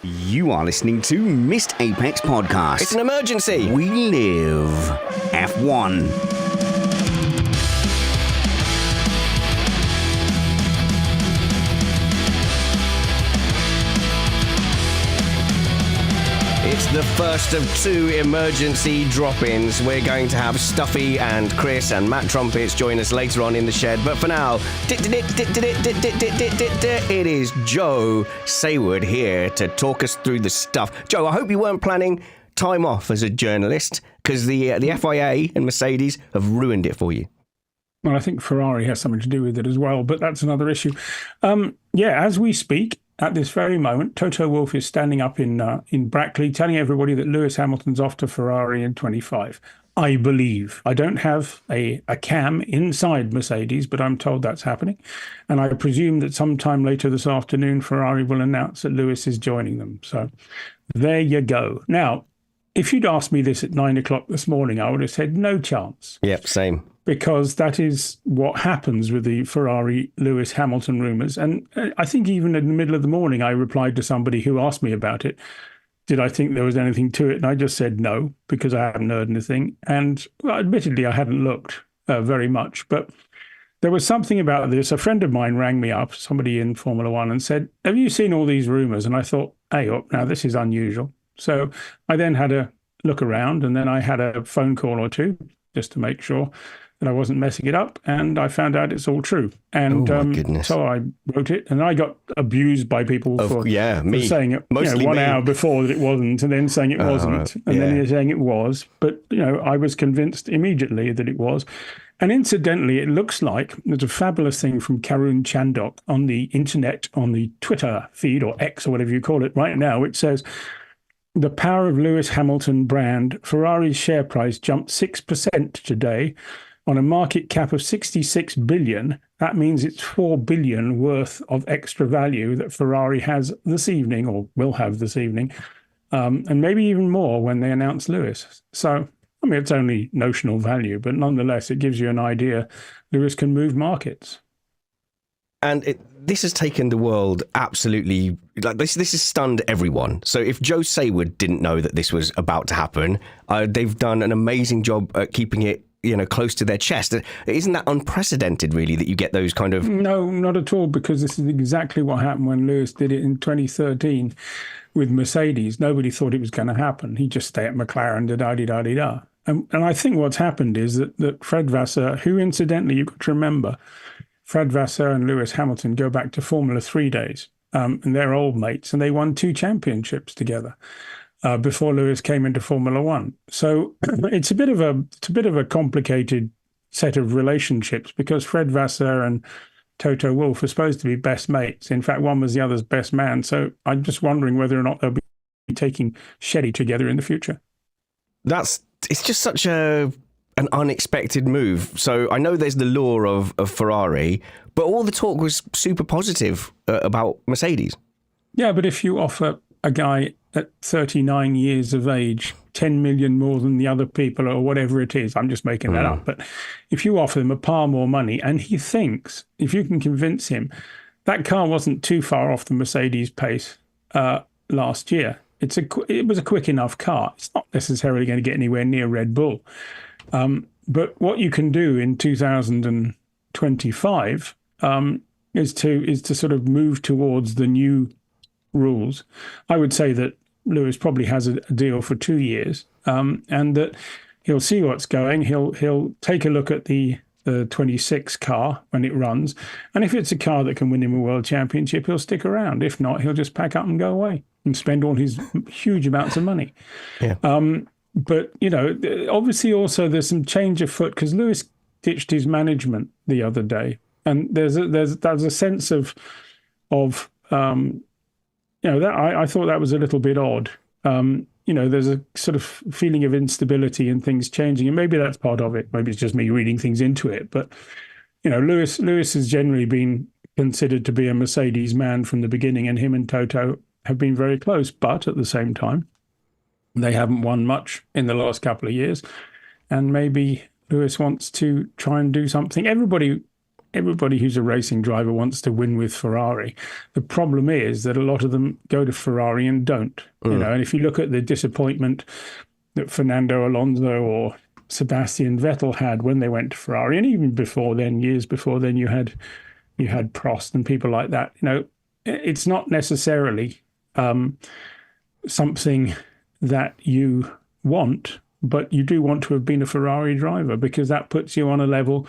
You are listening to Missed Apex Podcast. It's an emergency. We live F1. It's the first of two emergency drop-ins. We're going to have Stuffy and Chris and Matt Trumpets join us later on in the shed. But for now, it is Joe Sayward here to talk us through the stuff. Joe, I hope you weren't planning time off as a journalist, because the FIA and Mercedes have ruined it for you. Well, I think Ferrari has something to do with it as well, but that's another issue. As we speak, at this very moment, Toto Wolff is standing up in Brackley telling everybody that Lewis Hamilton's off to Ferrari in 25. I believe. I don't have a cam inside Mercedes, but I'm told that's happening. And I presume that sometime later this afternoon, Ferrari will announce that Lewis is joining them. So there you go. Now, if you'd asked me this at 9 o'clock this morning, I would have said no chance. Yep, same. Because that is what happens with the Ferrari Lewis Hamilton rumours. And I think even in the middle of the morning, I replied to somebody who asked me about it. Did I think there was anything to it? And I just said no, because I hadn't heard anything. And admittedly, I hadn't looked very much. But there was something about this. A friend of mine rang me up, somebody in Formula One, and said, have you seen all these rumours? And I thought, hey, up, now this is unusual. So I then had a look around, and then I had a phone call or two just to make sure that I wasn't messing it up, and I found out it's all true. And so I wrote it, and I got abused by people for saying it 1 hour before that it wasn't, and then saying it wasn't, and then saying it was. But, I was convinced immediately that it was. And incidentally, it looks like there's a fabulous thing from Karun Chandok on the internet, on the Twitter feed, or X, or whatever you call it right now, which says, the power of Lewis Hamilton brand, Ferrari's share price jumped 6% today. On a market cap of 66 billion, that means it's 4 billion worth of extra value that Ferrari has this evening, or will have this evening, and maybe even more when they announce Lewis. So, it's only notional value, but nonetheless, it gives you an idea. Lewis can move markets. And this has taken the world absolutely, this has stunned everyone. So if Joe Sayward didn't know that this was about to happen, they've done an amazing job at keeping it close to their chest. Isn't that unprecedented, really, that you get those kind of... No, not at all, because this is exactly what happened when Lewis did it in 2013 with Mercedes. Nobody thought it was going to happen. He just stayed at McLaren, da-da-da-da-da. And I think what's happened is that Fred Vasseur, who incidentally, you've got to remember, Fred Vasseur and Lewis Hamilton go back to Formula 3 days, and they're old mates, and they won 2 championships together. Before Lewis came into Formula One. So it's a bit of a complicated set of relationships, because Fred Vasseur and Toto Wolff are supposed to be best mates. In fact, one was the other's best man. So I'm just wondering whether or not they'll be taking Shetty together in the future. It's just such an unexpected move. So I know there's the lure of Ferrari, but all the talk was super positive about Mercedes. Yeah, but if you offer a guy at 39 years of age, 10 million more than the other people, or whatever it is, I'm just making that up. But if you offer him a par more money, and he thinks, if you can convince him, that car wasn't too far off the Mercedes pace last year. It was a quick enough car. It's not necessarily going to get anywhere near Red Bull. But what you can do in 2025 is to sort of move towards the new rules. I would say that Lewis probably has a deal for 2 years, and that he'll see what's going. He'll take a look at the 26 car when it runs, and if it's a car that can win him a world championship, he'll stick around. If not, he'll just pack up and go away and spend all his huge amounts of money. Yeah. But obviously also there's some change of foot, because Lewis ditched his management the other day, and there's a sense of that I thought that was a little bit odd. There's a sort of feeling of instability and things changing, and maybe that's part of it. Maybe it's just me reading things into it. But, Lewis has generally been considered to be a Mercedes man from the beginning, and him and Toto have been very close. But at the same time, they haven't won much in the last couple of years. And maybe Lewis wants to try and do something. Everybody everybody who's a racing driver wants to win with Ferrari. The problem is that a lot of them go to Ferrari and don't. And if you look at the disappointment that Fernando Alonso or Sebastian Vettel had when they went to Ferrari, and even before then, years before then, you had Prost and people like that. It's not necessarily something that you want, but you do want to have been a Ferrari driver, because that puts you on a level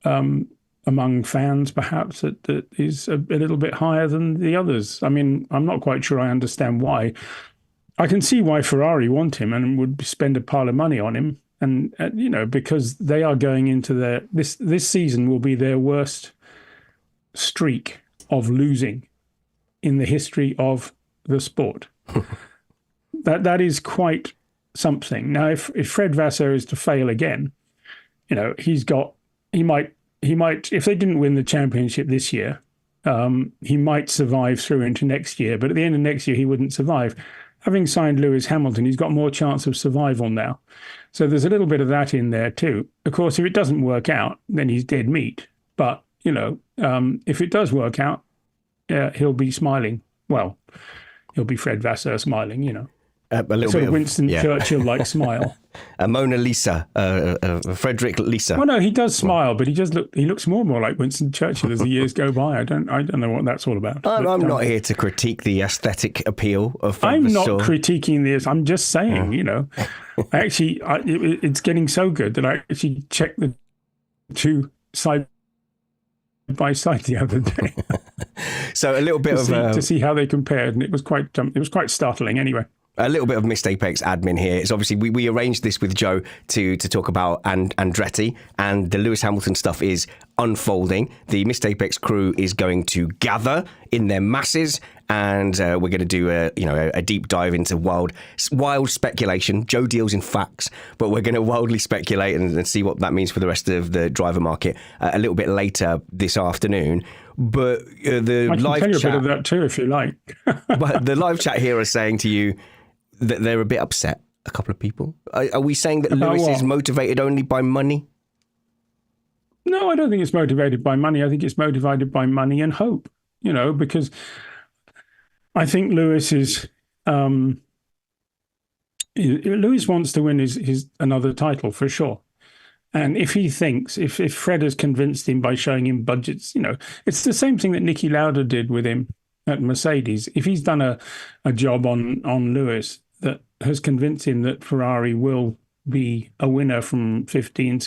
among fans, perhaps, that is a little bit higher than the others. I mean, I'm not quite sure I understand why. I can see why Ferrari want him and would spend a pile of money on him. And, because they are going into this season will be their worst streak of losing in the history of the sport. That is quite something. Now, if Fred Vasseur is to fail again, he might, if they didn't win the championship this year, he might survive through into next year. But at the end of next year, he wouldn't survive. Having signed Lewis Hamilton, he's got more chance of survival now. So there's a little bit of that in there too. Of course, if it doesn't work out, then he's dead meat. But, if it does work out, he'll be smiling. Well, he'll be Fred Vasseur smiling, A little sort bit of Winston Churchill-like smile. A Mona Lisa, Frederick Lisa. Well, no, he does smile, but he looks more and more like Winston Churchill as the years go by. I don't know what that's all about. I'm not here to critique the aesthetic appeal of Fred I'm Vasseur. not critiquing this. I'm just saying, it's getting so good that I actually checked the two side by side the other day. So a little bit to see how they compared, and it was quite startling anyway. A little bit of Missed Apex admin here. It's obviously we arranged this with Joe to talk about Andretti, and the Lewis Hamilton stuff is unfolding. The Missed Apex crew is going to gather in their masses, and we're going to do a deep dive into wild speculation. Joe deals in facts, but we're going to wildly speculate and see what that means for the rest of the driver market a little bit later this afternoon. But the I can live tell you chat, a bit of that too, if you like. but the live chat here is saying to you that they're a bit upset, a couple of people. Are we saying that About Lewis what? is motivated only by money? No, I don't think it's motivated by money. I think it's motivated by money and hope, because I think Lewis is... Lewis wants to win his another title for sure. And if he thinks, if Fred has convinced him by showing him budgets, it's the same thing that Niki Lauda did with him at Mercedes. If he's done a job on Lewis that has convinced him that Ferrari will be a winner from 15,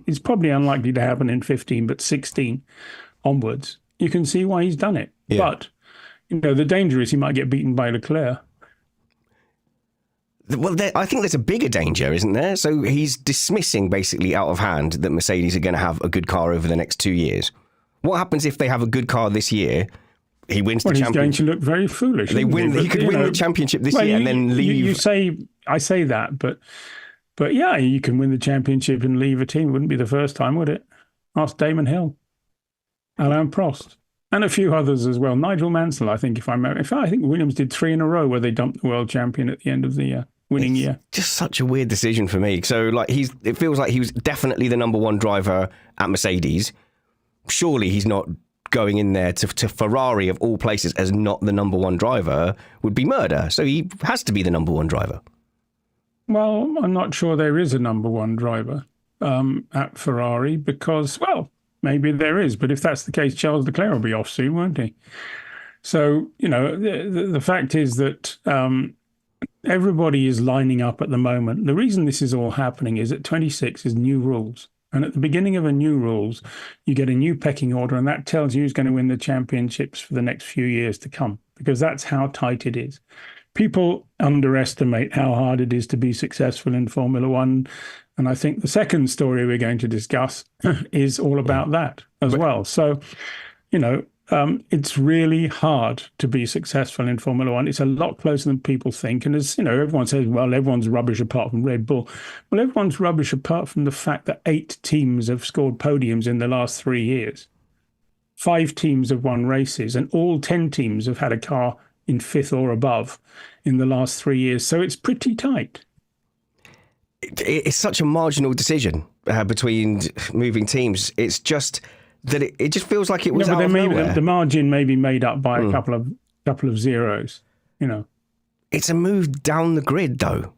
it's probably unlikely to happen in 15, but 16 onwards, you can see why he's done it. Yeah. But, the danger is he might get beaten by Leclerc. Well, I think there's a bigger danger, isn't there? So he's dismissing basically out of hand that Mercedes are going to have a good car over the next 2 years. What happens if they have a good car this year? He wins the He's championship. going to look very foolish. They win. But, He could win the championship this year and then leave. I say that, but yeah, you can win the championship and leave a team. It wouldn't be the first time, would it? Ask Damon Hill, Alain Prost, and a few others as well. Nigel Mansell, I think, I think Williams did 3 in a row where they dumped the world champion at the end of the winning year. Just such a weird decision for me. So, it feels like he was definitely the number one driver at Mercedes. Surely he's not going in there to Ferrari of all places as not the number one driver would be murder. So he has to be the number one driver. Well, I'm not sure there is a number one driver at Ferrari because, well, maybe there is. But if that's the case, Charles Leclerc will be off soon, won't he? So, the fact is that everybody is lining up at the moment. The reason this is all happening is at 26 is new rules. And at the beginning of a new rules, you get a new pecking order, and that tells you who's going to win the championships for the next few years to come, because that's how tight it is. People underestimate how hard it is to be successful in Formula One. And I think the second story we're going to discuss is all about that as well. So, it's really hard to be successful in Formula One. It's a lot closer than people think. And as everyone says, well, everyone's rubbish apart from Red Bull. Well, everyone's rubbish apart from the fact that 8 teams have scored podiums in the last 3 years. 5 teams have won races, and all 10 teams have had a car in 5th or above in the last 3 years. So it's pretty tight. It's such a marginal decision between moving teams. It's just that it just feels like it was No, but out of nowhere. the margin may be made up by a couple of zeros. It's a move down the grid, though.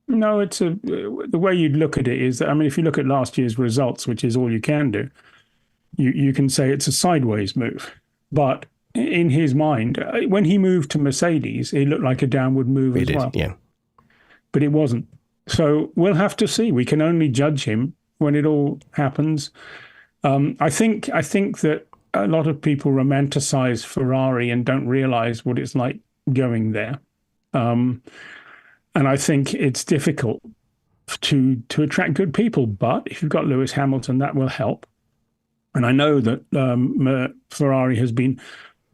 No, the way you'd look at it is that, I mean, if you look at last year's results, which is all you can do, you can say it's a sideways move. But in his mind, when he moved to Mercedes, it looked like a downward move as well. Yeah. But it wasn't. So we'll have to see. We can only judge him when it all happens. I think that a lot of people romanticize Ferrari and don't realize what it's like going there. And I think it's difficult to attract good people. But if you've got Lewis Hamilton, that will help. And I know that Ferrari has been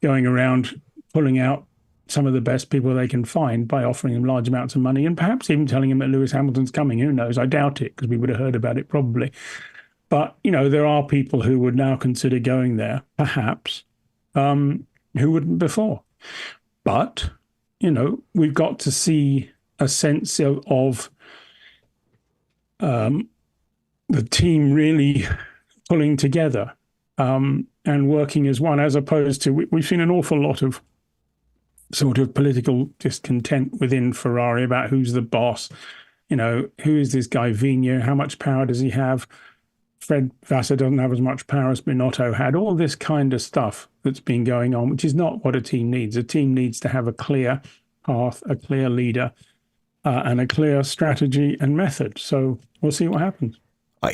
going around pulling out some of the best people they can find by offering them large amounts of money and perhaps even telling them that Lewis Hamilton's coming. Who knows? I doubt it, because we would have heard about it probably. But, there are people who would now consider going there, perhaps, who wouldn't before. But, we've got to see a sense of the team really pulling together and working as one, as opposed to, we've seen an awful lot of sort of political discontent within Ferrari about who's the boss, who is this guy Vigno, how much power does he have? Fred Vassar doesn't have as much power as Binotto had. All this kind of stuff that's been going on, which is not what a team needs. A team needs to have a clear path, a clear leader, and a clear strategy and method. So we'll see what happens.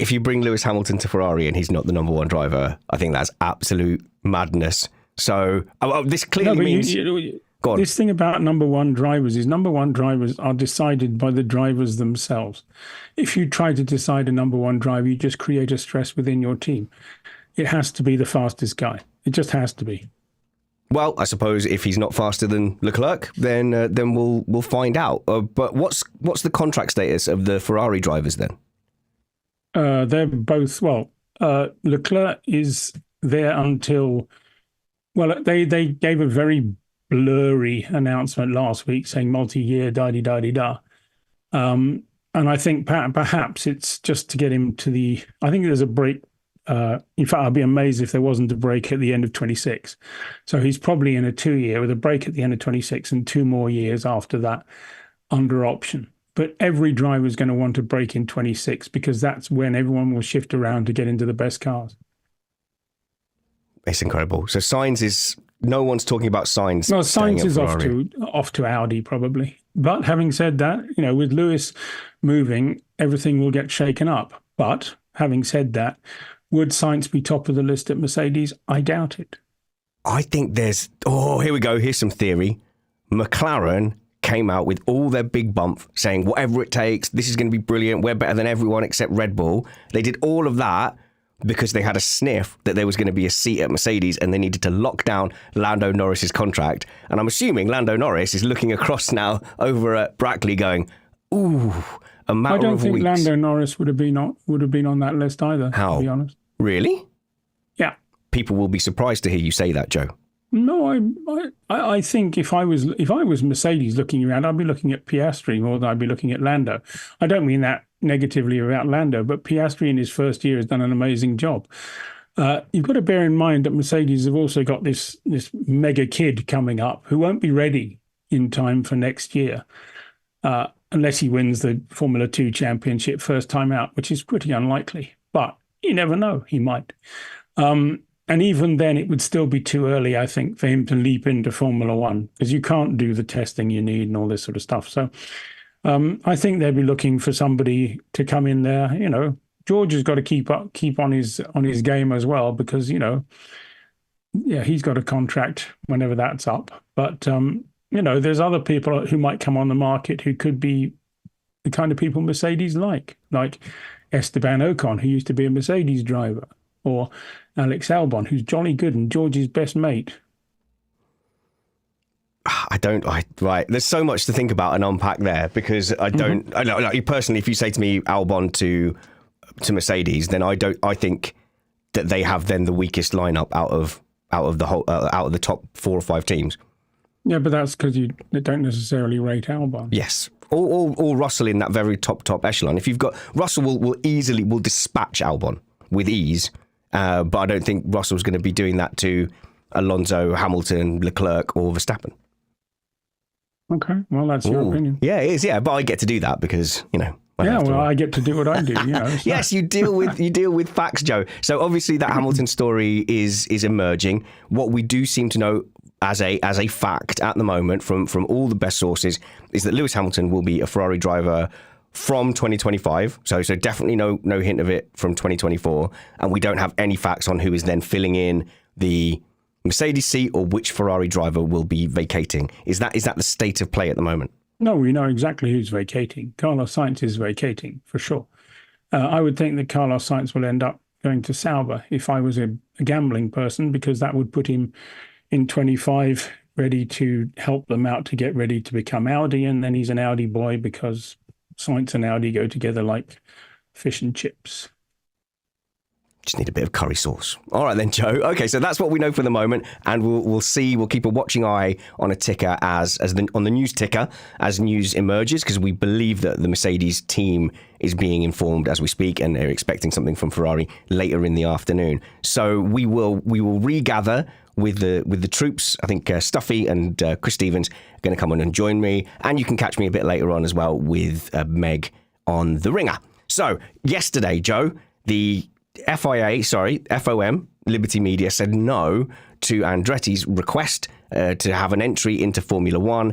If you bring Lewis Hamilton to Ferrari and he's not the number one driver, I think that's absolute madness. So this clearly means... Go on. This thing about number one drivers is number one drivers are decided by the drivers themselves. If you try to decide a number one driver, you just create a stress within your team. It has to be the fastest guy. It just has to be. Well, I suppose if he's not faster than Leclerc, then we'll find out. But what's the contract status of the Ferrari drivers then? They're both, Leclerc is there until, they gave a very blurry announcement last week saying multi-year, da-di-da-di-da. And I think perhaps it's just to get him to I think there's a break. In fact, I'd be amazed if there wasn't a break at the end of 26. So he's probably in a 2-year with a break at the end of 26 and 2 more years after that under option. But every driver is going to want to break in 26 because that's when everyone will shift around to get into the best cars. It's incredible. So Sainz is... No one's talking about Sainz. Well, Sainz is off to Audi probably. But having said that, with Lewis moving, everything will get shaken up. But having said that, would Sainz be top of the list at Mercedes? I doubt it. I think there's... Oh, here we go. Here's some theory. McLaren came out with all their big bump saying, whatever it takes, this is going to be brilliant. We're better than everyone except Red Bull. They did all of that because they had a sniff that there was going to be a seat at Mercedes and they needed to lock down Lando Norris's contract. And I'm assuming Lando Norris is looking across now over at Brackley going, ooh, a matter of weeks. I don't think Lando Norris would have been on that list either, How? To be honest. Really? Yeah. People will be surprised to hear you say that, Joe. No, I think if I was Mercedes looking around, I'd be looking at Piastri more than I'd be looking at Lando. I don't mean that negatively about Lando, but Piastri in his first year has done an amazing job. You've got to bear in mind that Mercedes have also got this mega kid coming up who won't be ready in time for next year unless he wins the Formula 2 championship first time out, which is pretty unlikely. But you never know, he might. And even then, it would still be too early, I think, for him to leap into Formula 1 because you can't do the testing you need and all this sort of stuff. So I think they'd be looking for somebody to come in there. George has got to keep on his game as well because he's got a contract whenever that's up. But there's other people who might come on the market who could be the kind of people Mercedes like Esteban Ocon, who used to be a Mercedes driver, or Alex Albon, who's jolly good and George's best mate. Right. There's so much to think about and unpack there because I don't. Mm-hmm. I know, like, personally, if you say to me Albon to Mercedes, then I think that they have then the weakest lineup out of the top 4 or 5 teams. Yeah, but that's because you don't necessarily rate Albon. Yes. Or Russell in that very top echelon. If you've got Russell will dispatch Albon with ease. But I don't think Russell's going to be doing that to Alonso, Hamilton, Leclerc, or Verstappen. Okay, well, that's your opinion. Yeah, it is. Yeah, but I get to do that because, you know. I get to do what I do. Yes, you deal with facts, Joe. So obviously that Hamilton story is emerging. What we do seem to know as a fact at the moment from all the best sources is that Lewis Hamilton will be a Ferrari driver from 2025. So definitely no hint of it from 2024, and we don't have any facts on who is then filling in the Mercedes seat or which Ferrari driver will be vacating. Is that the state of play at the moment? No, we know exactly who's vacating. Carlos Sainz is vacating, for sure. I would think that Carlos Sainz will end up going to Sauber if I was a gambling person, because that would put him in 25, ready to help them out to get ready to become Audi, and then he's an Audi boy because Sainz and Audi go together like fish and chips. Just need a bit of curry sauce. All right then, Joe. Okay, so that's what we know for the moment, and we'll see. We'll keep a watching eye on a ticker on the news ticker as news emerges, because we believe that the Mercedes team is being informed as we speak, and they're expecting something from Ferrari later in the afternoon. So we will regather with the troops. I think Stuffy and Chris Stevens are going to come on and join me, and you can catch me a bit later on as well with Meg on the Ringer. So yesterday, Joe, the FOM, Liberty Media, said no to Andretti's request to have an entry into Formula One.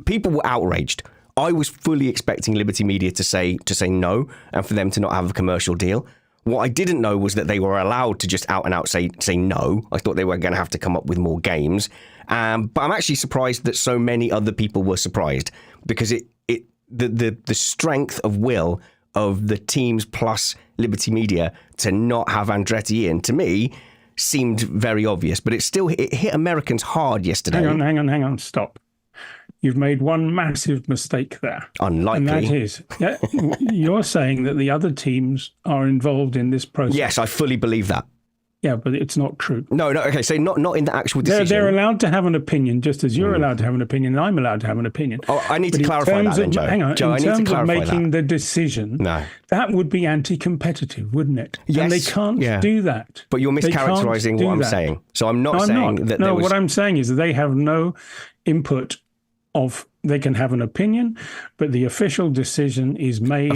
People were outraged. I was fully expecting Liberty Media to say no and for them to not have a commercial deal. What I didn't know was that they were allowed to just out and out say no. I thought they were going to have to come up with more games. But I'm actually surprised that so many other people were surprised, because the strength of will of the teams plus Liberty Media to not have Andretti in, to me, seemed very obvious. But it hit Americans hard yesterday. Hang on, stop. You've made one massive mistake there. Unlikely. And that is, you're saying that the other teams are involved in this process. Yes, I fully believe that. Yeah, but it's not true. No, okay, so not in the actual decision. They're allowed to have an opinion, just as you're allowed to have an opinion, and I'm allowed to have an opinion. Oh, I need to clarify that then, Joe. Hang on, Joe, in terms of making the decision, no, that would be anti-competitive, wouldn't it? Yes, and they can't do that. But you're mischaracterizing what I'm saying. So I'm not saying that there was... what I'm saying is that they have no input of... They can have an opinion, but the official decision is made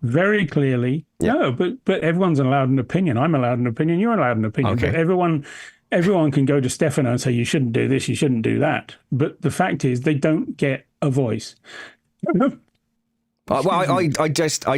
very clearly. Yeah. No, but everyone's allowed an opinion. I'm allowed an opinion. You're allowed an opinion. Okay. But everyone can go to Stefano and say, you shouldn't do this, you shouldn't do that. But the fact is, they don't get a voice. I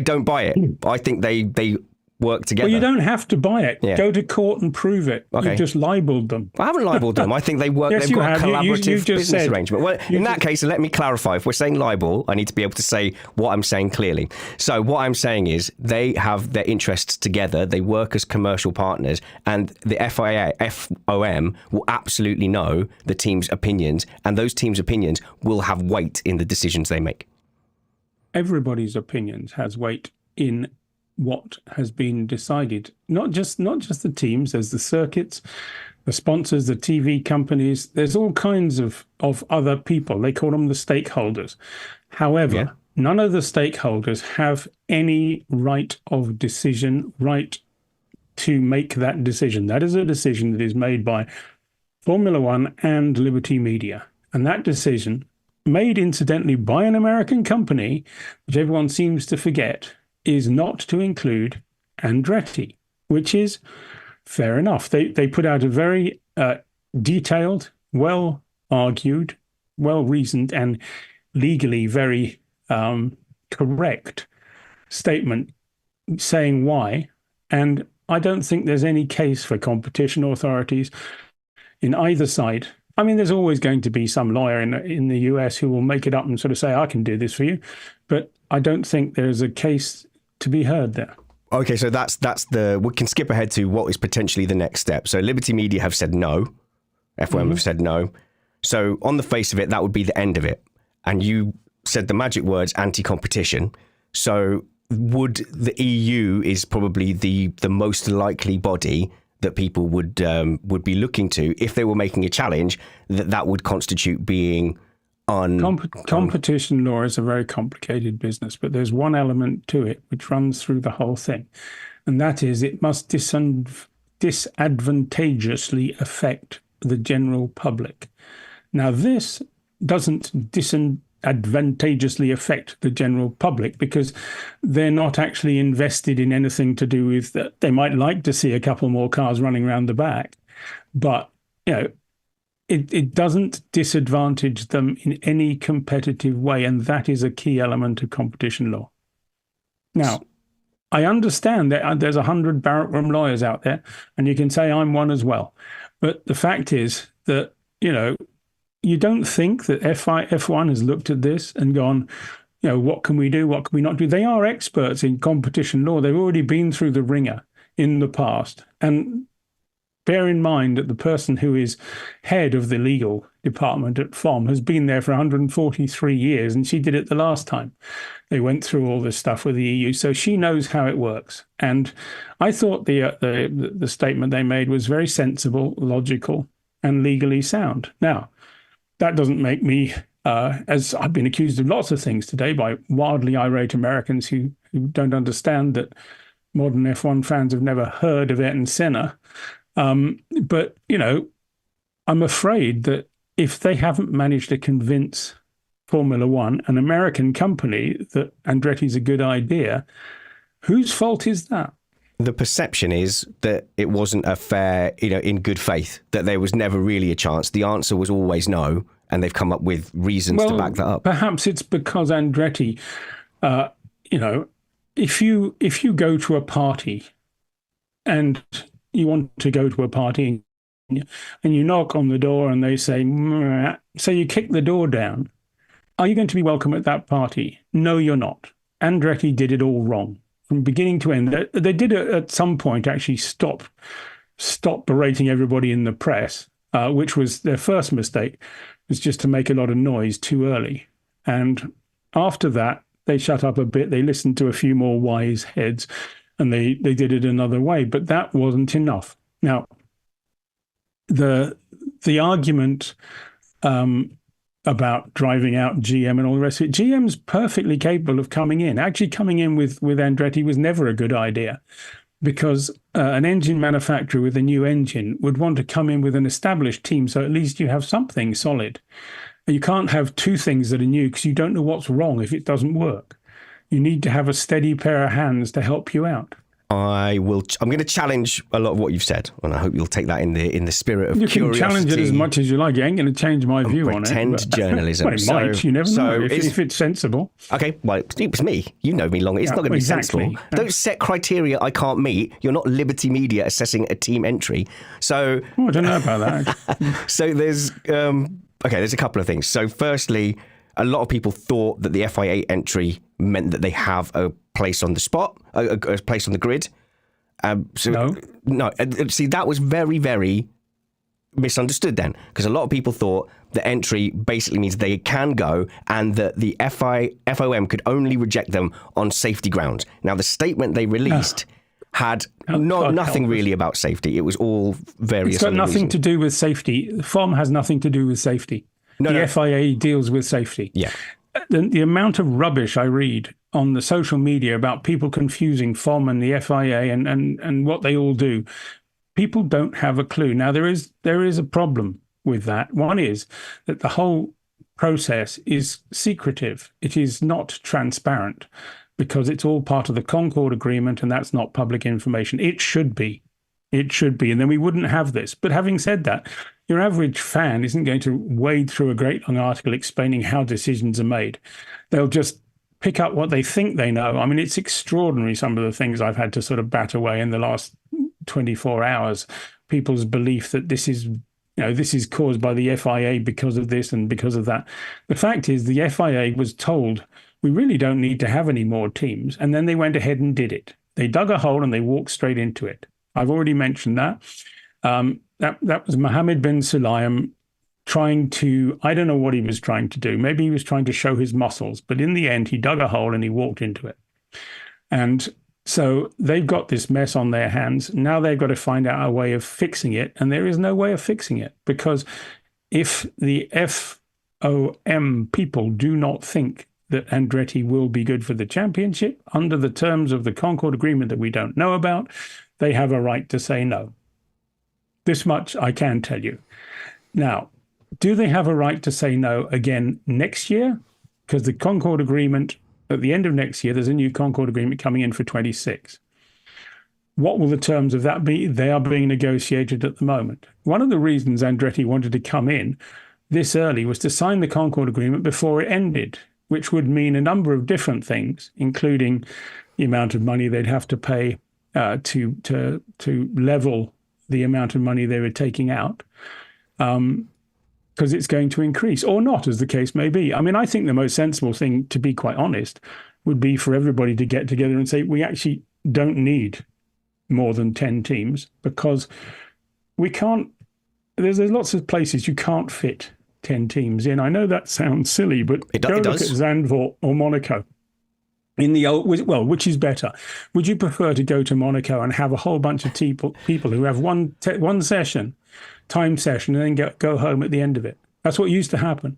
don't buy it. I think they work together. Well, you don't have to buy it. Yeah. Go to court and prove it. Okay. You've just libelled them. I haven't libelled them. I think they work. Yes, they've got a collaborative business arrangement. Well, in that case, let me clarify. If we're saying libel, I need to be able to say what I'm saying clearly. So what I'm saying is they have their interests together. They work as commercial partners, and the FOM will absolutely know the team's opinions, and those teams' opinions will have weight in the decisions they make. Everybody's opinions has weight in what has been decided. Not just the teams. There's the circuits, the sponsors, the TV companies. There's all kinds of other people. They call them the stakeholders. However, none of the stakeholders have any right of decision, right to make that decision. That is a decision that is made by Formula One and Liberty Media. And that decision, made incidentally by an American company, which everyone seems to forget, is not to include Andretti, which is fair enough. They put out a very detailed, well-argued, well-reasoned, and legally very correct statement saying why. And I don't think there's any case for competition authorities in either side. I mean, there's always going to be some lawyer in the US who will make it up and sort of say, I can do this for you. But I don't think there's a case to be heard there. Okay, so we can skip ahead to what is potentially the next step. So Liberty Media have said no. FOM have said no. So on the face of it, that would be the end of it. And you said the magic words, anti-competition. So would the EU is probably the most likely body that people would be looking to if they were making a challenge that would constitute being competition law is a very complicated business, but there's one element to it which runs through the whole thing, and that is it must disadvantageously affect the general public. Now, this doesn't disadvantageously affect the general public because they're not actually invested in anything to do with that. They might like to see a couple more cars running around the back, but it doesn't disadvantage them in any competitive way, and that is a key element of competition law. Now, I understand that there's 100 barrack room lawyers out there, and you can say I'm one as well. But the fact is that, you don't think that F1 has looked at this and gone, what can we do? What can we not do? They are experts in competition law. They've already been through the ringer in the past. And bear in mind that the person who is head of the legal department at FOM has been there for 143 years, and she did it the last time. They went through all this stuff with the EU, so she knows how it works. And I thought the statement they made was very sensible, logical, and legally sound. Now, that doesn't make me, as I've been accused of lots of things today by wildly irate Americans who don't understand that modern F1 fans have never heard of Ayrton Senna. But, I'm afraid that if they haven't managed to convince Formula One, an American company, that Andretti's a good idea, whose fault is that? The perception is that it wasn't a fair, in good faith, that there was never really a chance. The answer was always no, and they've come up with reasons to back that up. Perhaps it's because Andretti, if you go to a party and you want to go to a party and you knock on the door and they say, "Meh," so you kick the door down, are you going to be welcome at that party? No, you're not. Andretti did it all wrong. From beginning to end, they did at some point actually stop berating everybody in the press, which was their first mistake, was just to make a lot of noise too early. And after that, they shut up a bit. They listened to a few more wise heads, and they did it another way. But that wasn't enough. Now, the argument about driving out GM and all the rest of it. GM's perfectly capable of coming in. Actually, coming in with Andretti was never a good idea because an engine manufacturer with a new engine would want to come in with an established team, so at least you have something solid. And you can't have two things that are new because you don't know what's wrong if it doesn't work. You need to have a steady pair of hands to help you out. I'm going to challenge a lot of what you've said, and I hope you'll take that in the spirit of curiosity. You can challenge it as much as you like. You ain't going to change my view on it. Pretend journalism. Well, it might. You never know if it's sensible. Okay, well, it's me. You know me long. It's not going to be sensible. Don't set criteria I can't meet. You're not Liberty Media assessing a team entry. So I don't know about that. So there's a couple of things. So firstly, a lot of people thought that the FIA entry meant that they have a place on the spot, a place on the grid. No. See, that was very, very misunderstood then, because a lot of people thought the entry basically means they can go and that the FOM could only reject them on safety grounds. Now, the statement they released had nothing really about safety. It was all various. It's got nothing to do with safety. The FOM has nothing to do with safety. The FIA deals with safety. Yeah. The amount of rubbish I read on the social media about people confusing FOM and the FIA and what they all do, people don't have a clue. Now, there is a problem with that. One is that the whole process is secretive. It is not transparent because it's all part of the Concord Agreement, and that's not public information. It should be. It should be, and then we wouldn't have this. But having said that, your average fan isn't going to wade through a great long article explaining how decisions are made. They'll just pick up what they think they know. I mean, it's extraordinary, some of the things I've had to sort of bat away in the last 24 hours. People's belief that this is caused by the FIA because of this and because of that. The fact is the FIA was told, we really don't need to have any more teams. And then they went ahead and did it. They dug a hole and they walked straight into it. I've already mentioned that. That was Mohammed bin Sulayem trying to, I don't know what he was trying to do. Maybe he was trying to show his muscles, but in the end, he dug a hole and he walked into it. And so they've got this mess on their hands. Now they've got to find out a way of fixing it. And there is no way of fixing it because if the FOM people do not think that Andretti will be good for the championship under the terms of the Concord Agreement that we don't know about, they have a right to say no. This much I can tell you. Now, do they have a right to say no again next year? Because the Concord Agreement, at the end of next year, there's a new Concord Agreement coming in for 26. What will the terms of that be? They are being negotiated at the moment. One of the reasons Andretti wanted to come in this early was to sign the Concord Agreement before it ended, which would mean a number of different things, including the amount of money they'd have to pay to level the amount of money they were taking out, because it's going to increase, or not, as the case may be. I mean, I think the most sensible thing, to be quite honest, would be for everybody to get together and say, we actually don't need more than 10 teams, because we can't, there's lots of places you can't fit 10 teams in. I know that sounds silly, but go look at Zandvoort or Monaco. In the old, well, which is better? Would you prefer to go to Monaco and have a whole bunch of people who have one time session, and then go home at the end of it? That's what used to happen.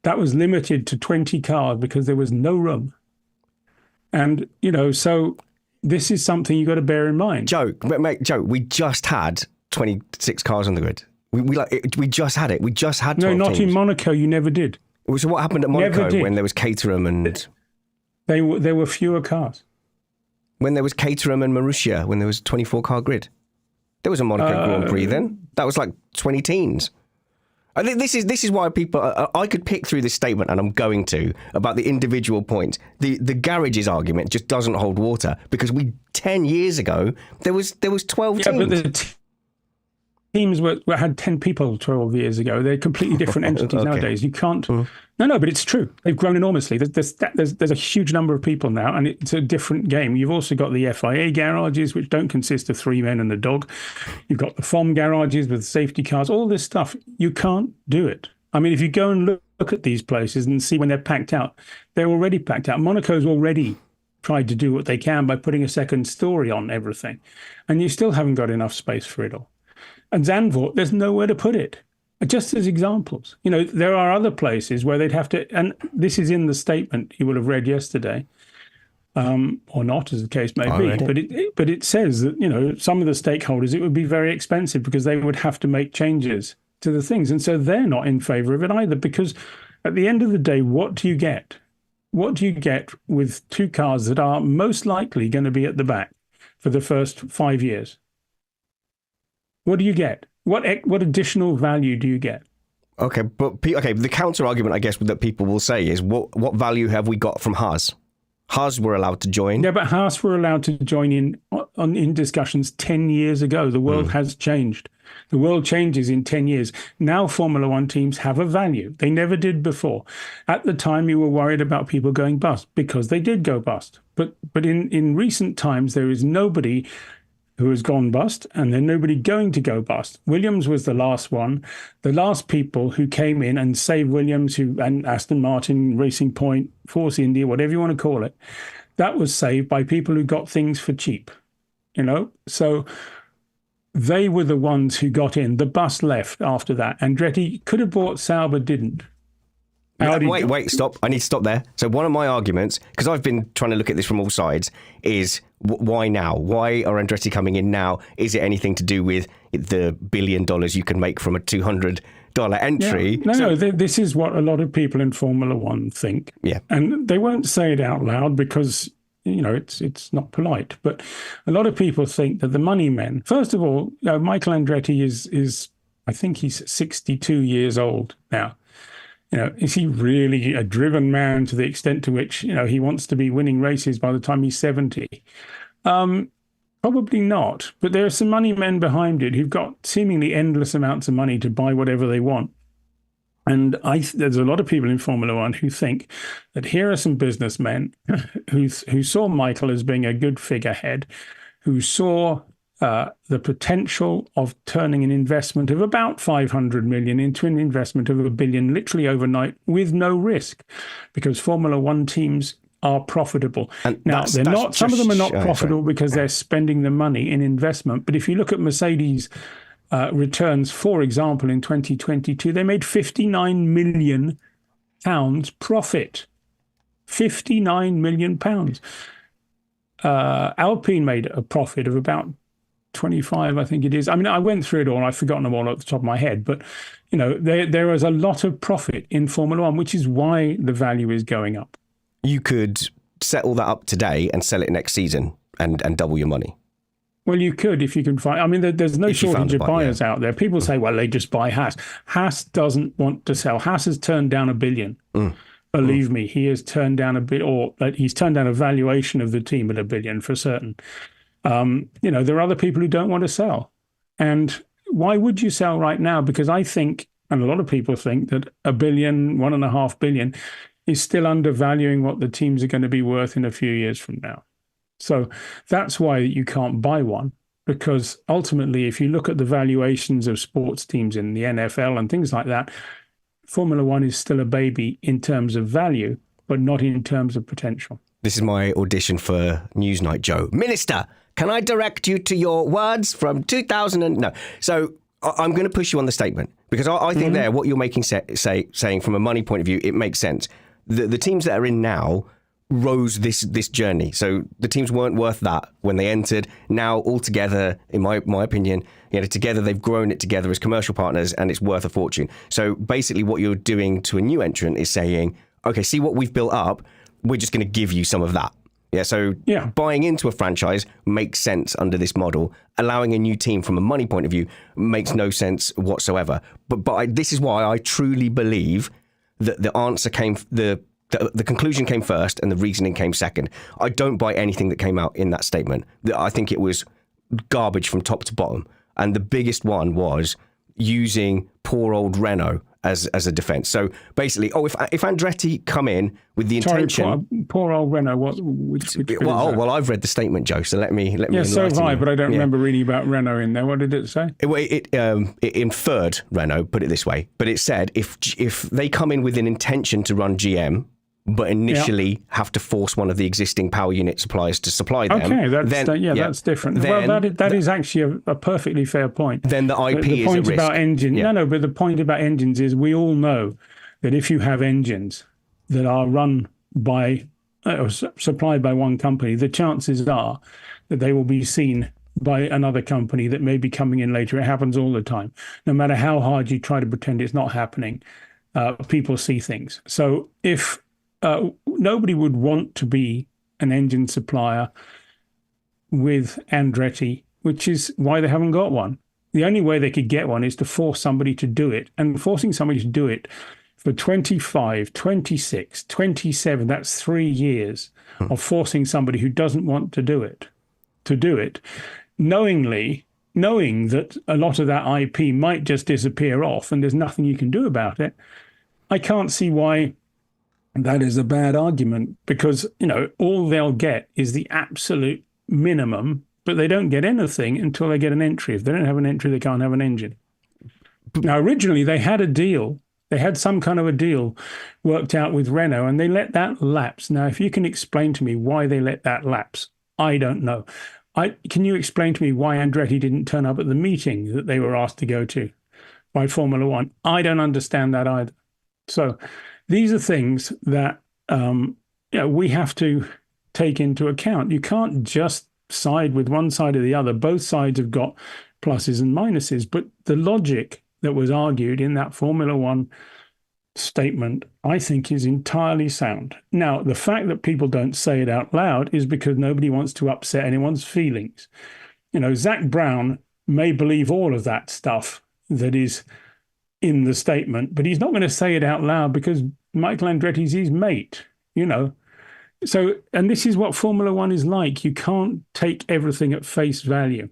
That was limited to 20 cars because there was no room. And, so this is something you've got to bear in mind. Joe, we just had 26 cars on the grid. We just had it. We just had 12 No, not teams. in Monaco. You never did. So what happened at Monaco when there was Caterham and... There were fewer cars. When there was Caterham and Marussia, when there was 24-car grid. There was a Monaco Grand Prix then. That was like 20 teams. I think this is why people... I could pick through this statement, and I'm going to, about the individual points. The garages argument just doesn't hold water, because 10 years ago, there was 12 teams. Yeah, but the teams had 10 people 12 years ago. They're completely different entities nowadays. You can't... No, but it's true. They've grown enormously. There's a huge number of people now, and it's a different game. You've also got the FIA garages, which don't consist of 3 men and a dog. You've got the FOM garages with safety cars. All this stuff, you can't do it. I mean, if you go and look at these places and see when they're packed out, they're already packed out. Monaco's already tried to do what they can by putting a second story on everything, and you still haven't got enough space for it all. And Zandvoort, there's nowhere to put it. Just as examples, there are other places where they'd have to, and this is in the statement you will have read yesterday, or not, as the case may be. But it says that some of the stakeholders, it would be very expensive because they would have to make changes to the things, and so they're not in favour of it either. Because at the end of the day, what do you get? What do you get with 2 cars that are most likely going to be at the back for the first 5 years? What do you get? What additional value do you get? Okay, but the counter argument, I guess, that people will say is, what value have we got from Haas? Haas were allowed to join. Yeah, but Haas were allowed to join in discussions 10 years ago. The world has changed. The world changes in 10 years. Now Formula One teams have a value. They never did before. At the time, you were worried about people going bust, because they did go bust. But in recent times, there is nobody who has gone bust, and then nobody going to go bust. Williams was the last one, the last people who came in and saved Williams, and Aston Martin, Racing Point, Force India, whatever you want to call it. That was saved by people who got things for cheap, So they were the ones who got in. The bus left after that. Andretti could have bought Sauber, didn't. Wait, stop. I need to stop there. So one of my arguments, because I've been trying to look at this from all sides, is why now? Why are Andretti coming in now? Is it anything to do with the $1 billion you can make from a $200 entry? Yeah. No, this is what a lot of people in Formula One think. Yeah. And they won't say it out loud because, it's not polite. But a lot of people think that the money men, first of all, Michael Andretti is I think he's 62 years old now. Is he really a driven man to the extent to which, he wants to be winning races by the time he's 70? Probably not. But there are some money men behind it who've got seemingly endless amounts of money to buy whatever they want. And there's a lot of people in Formula One who think that here are some businessmen who saw Michael as being a good figurehead, who saw the potential of turning an investment of about 500 million into an investment of $1 billion literally overnight with no risk, because Formula One teams are profitable. And now, they're not. Some of them are not profitable because they're spending the money in investment. But if you look at Mercedes returns, for example, in 2022, they made £59 million profit. £59 million. Alpine made a profit of about 25, I think it is. I mean, I went through it all. I've forgotten them all at the top of my head. But, there is a lot of profit in Formula One, which is why the value is going up. You could settle that up today and sell it next season and double your money. Well, you could if you can find. I mean, there's no shortage of buyers out there. People say, well, they just buy Haas. Haas doesn't want to sell. Haas has turned down $1 billion. Believe me, he has turned down he's turned down a valuation of the team at $1 billion for certain. There are other people who don't want to sell. And why would you sell right now? Because I think, and a lot of people think, that $1 billion, $1.5 billion is still undervaluing what the teams are going to be worth in a few years from now. So that's why you can't buy one, because ultimately, if you look at the valuations of sports teams in the NFL and things like that, Formula One is still a baby in terms of value, but not in terms of potential. This is my audition for Newsnight, Joe. Minister, can I direct you to your words from 2000? No. So I'm going to push you on the statement, because I think there, what you're making saying from a money point of view, it makes sense. The teams that are in now rose this journey. So the teams weren't worth that when they entered. Now, altogether, in my opinion, together they've grown it together as commercial partners, and it's worth a fortune. So basically, what you're doing to a new entrant is saying, okay, see what we've built up. We're just going to give you some of that. So buying into a franchise makes sense under this model. Allowing a new team from a money point of view makes no sense whatsoever. But this is why I truly believe that the answer came, the conclusion came first and the reasoning came second. I don't buy anything that came out in that statement. I think it was garbage from top to bottom. And the biggest one was using poor old Renault as a defence. So basically, if Andretti come in with the intention... Poor old Renault, which well, I've read the statement, Joe, so let me Yeah, so have I, but I don't remember reading about Renault in there. What did it say? It inferred Renault, put it this way, but it said if they come in with an intention to run GM, but initially have to force one of the existing power unit suppliers to supply them. Okay, that's different. That is actually a perfectly fair point. Then the IP the is point at about risk. engine. No, but the point about engines is we all know that if you have engines that are run by or supplied by one company, the chances are that they will be seen by another company that may be coming in later. It happens all the time. No matter how hard you try to pretend it's not happening, people see things. So if nobody would want to be an engine supplier with Andretti, which is why they haven't got one. The only way they could get one is to force somebody to do it. And forcing somebody to do it for 25, 26, 27, that's 3 years of forcing somebody who doesn't want to do it, knowing that a lot of that IP might just disappear off and there's nothing you can do about it. I can't see why that is a bad argument, because, all they'll get is the absolute minimum, but they don't get anything until they get an entry. If they don't have an entry, they can't have an engine. Now, originally, they had a deal. They had some kind of a deal worked out with Renault, and they let that lapse. Now, if you can explain to me why they let that lapse, I don't know. Can you explain to me why Andretti didn't turn up at the meeting that they were asked to go to by Formula One? I don't understand that either. So these are things that we have to take into account. You can't just side with one side or the other. Both sides have got pluses and minuses. But the logic that was argued in that Formula One statement, I think, is entirely sound. Now, the fact that people don't say it out loud is because nobody wants to upset anyone's feelings. Zach Brown may believe all of that stuff that is in the statement, but he's not going to say it out loud because Michael Andretti's his mate, So, and this is what Formula One is like. You can't take everything at face value.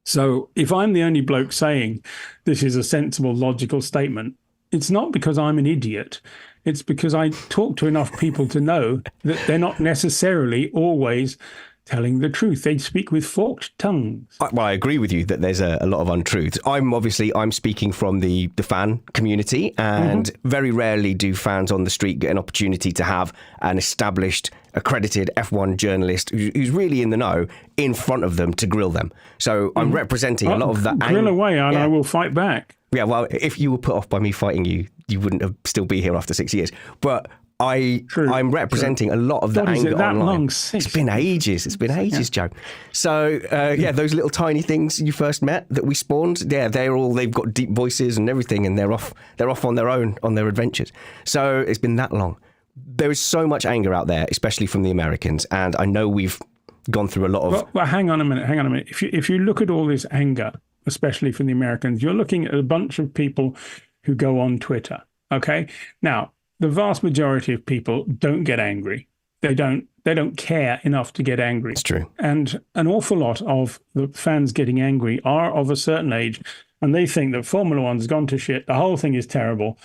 So if I'm the only bloke saying this is a sensible, logical statement, it's not because I'm an idiot. It's because I talk to enough people to know that they're not necessarily always telling the truth. They speak with forked tongues. Well, I agree with you that there's a lot of untruths. I'm speaking from the fan community, and very rarely do fans on the street get an opportunity to have an established, accredited F1 journalist who's really in the know in front of them to grill them. So I'm representing a lot of that. Grill away, and I will fight back. Yeah, well, if you were put off by me fighting you, you wouldn't have still be here after 6 years. But I'm representing a lot of the God, is anger it that online. long? It's been ages. It's been ages, Joe. So those little tiny things you first met that we spawned. Yeah, they've got deep voices and everything, and they're off on their own on their adventures. So it's been that long. There is so much anger out there, especially from the Americans, and I know we've gone through a lot of. Well, hang on a minute. If you look at all this anger, especially from the Americans, you're looking at a bunch of people who go on Twitter. Okay, now. The vast majority of people don't get angry. They don't care enough to get angry. It's true. And an awful lot of the fans getting angry are of a certain age, and they think that Formula One's gone to shit. The whole thing is terrible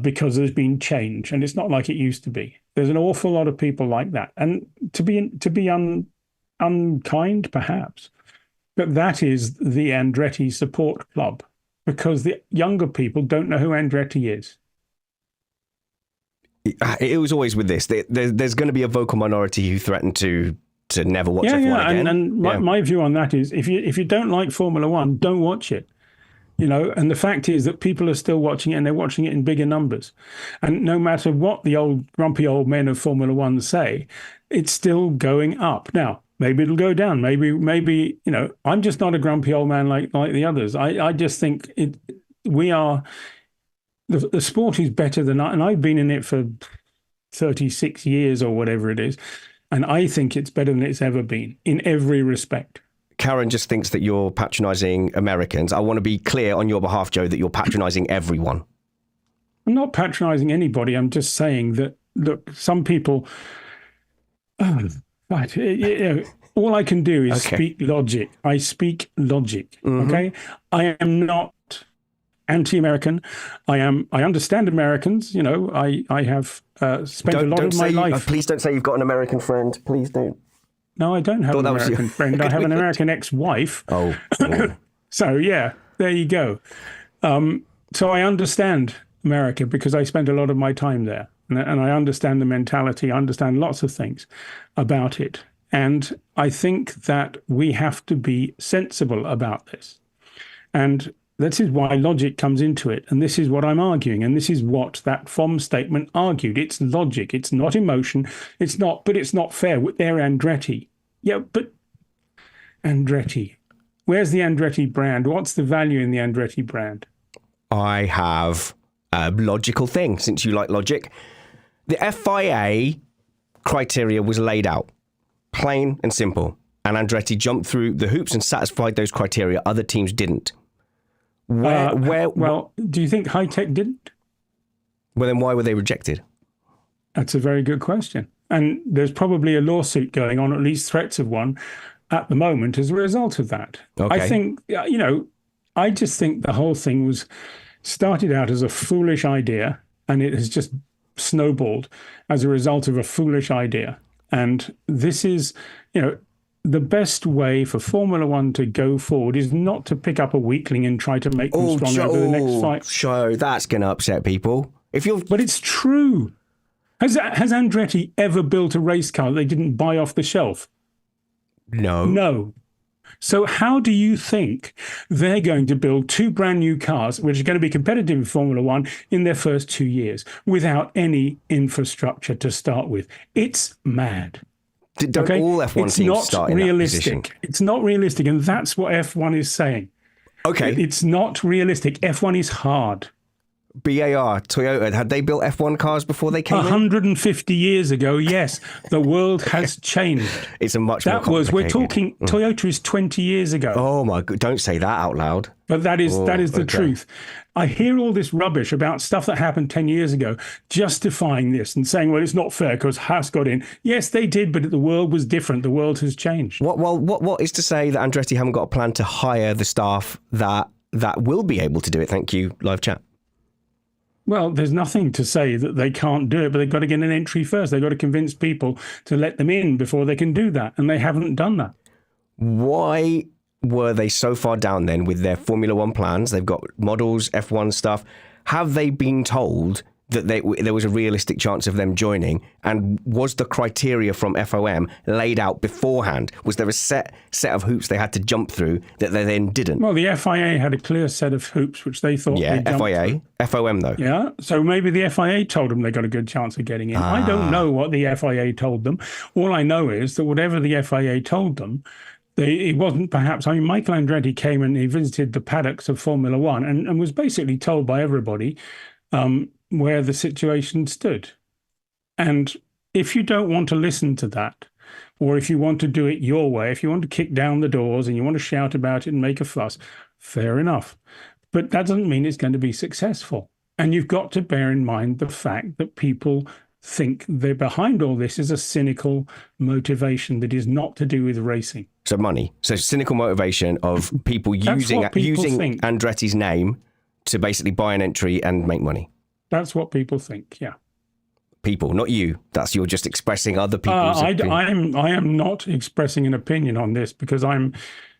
because there's been change, and it's not like it used to be. There's an awful lot of people like that, and to be unkind, perhaps, but that is the Andretti support club, because the younger people don't know who Andretti is. It was always with this. There's going to be a vocal minority who threaten to never watch F1 again. And my view on that is if you don't like Formula One, don't watch it. And the fact is that people are still watching it, and they're watching it in bigger numbers. And no matter what the old grumpy old men of Formula One say, it's still going up. Now, maybe it'll go down. Maybe I'm just not a grumpy old man like the others. I just think we are. The sport is better than and I've been in it for 36 years or whatever it is, and I think it's better than it's ever been in every respect. Karen just thinks that you're patronising Americans. I want to be clear on your behalf, Joe, that you're patronising everyone. I'm not patronising anybody. I'm just saying that, look, some people... all I can do is speak logic. I speak logic, okay? I am not anti-American. I understand Americans. I have spent a lot of my life. Please don't say you've got an American friend. Please don't. No, I don't have an American friend. I have an American ex-wife. Oh. So yeah, there you go. So I understand America because I spent a lot of my time there, and I understand the mentality. I understand lots of things about it, and I think that we have to be sensible about this, and this is why logic comes into it. And this is what I'm arguing. And this is what that FOM statement argued. It's logic. It's not emotion. But it's not fair. They're Andretti. Yeah, but Andretti. Where's the Andretti brand? What's the value in the Andretti brand? I have a logical thing, since you like logic. The FIA criteria was laid out. Plain and simple. And Andretti jumped through the hoops and satisfied those criteria. Other teams didn't. Well, do you think High Tech didn't? Well, then why were they rejected? That's a very good question. And there's probably a lawsuit going on, at least threats of one, at the moment as a result of that. Okay. I think, I just think the whole thing was started out as a foolish idea, and it has just snowballed as a result of a foolish idea. And this is, the best way for Formula One to go forward is not to pick up a weakling and try to make them strong over the next fight. Joe, that's going to upset people. But it's true. Has Andretti ever built a race car that they didn't buy off the shelf? No. So how do you think they're going to build two brand new cars, which are going to be competitive in Formula One in their first 2 years, without any infrastructure to start with? It's mad. Don't all F1 teams start in that position? It's not realistic, and that's what F1 is saying. Okay. It's not realistic. F1 is hard. BAR, Toyota, had they built F1 cars before they came 150 years ago, yes. The world has changed. It's a much more complicated. We're talking, Toyota is 20 years ago. Oh my God, don't say that out loud. But that is the truth. I hear all this rubbish about stuff that happened 10 years ago, justifying this and saying, well, it's not fair because Haas got in. Yes, they did, but the world was different. The world has changed. What is to say that Andretti haven't got a plan to hire the staff that will be able to do it? Thank you, live chat. Well, there's nothing to say that they can't do it, but they've got to get an entry first. They've got to convince people to let them in before they can do that, and they haven't done that. Why were they so far down then with their Formula One plans? They've got models, F1 stuff. Have they been told that there was a realistic chance of them joining? And was the criteria from FOM laid out beforehand? Was there a set of hoops they had to jump through that they then didn't? Well, the FIA had a clear set of hoops which they thought they jumped FIA, through. FOM though. Yeah, so maybe the FIA told them they got a good chance of getting in. I don't know what the FIA told them. All I know is that whatever the FIA told them, it wasn't perhaps. I mean, Michael Andretti came and he visited the paddocks of Formula One and was basically told by everybody where the situation stood. And if you don't want to listen to that, or if you want to do it your way, if you want to kick down the doors and you want to shout about it and make a fuss, fair enough. But that doesn't mean it's going to be successful. And you've got to bear in mind the fact that people think they're behind all this is a cynical motivation that is not to do with racing. So money. So cynical motivation of people using think. Andretti's name to basically buy an entry and make money. That's what people think, yeah. People, not you. You're just expressing other people's opinion. I am not expressing an opinion on this because I'm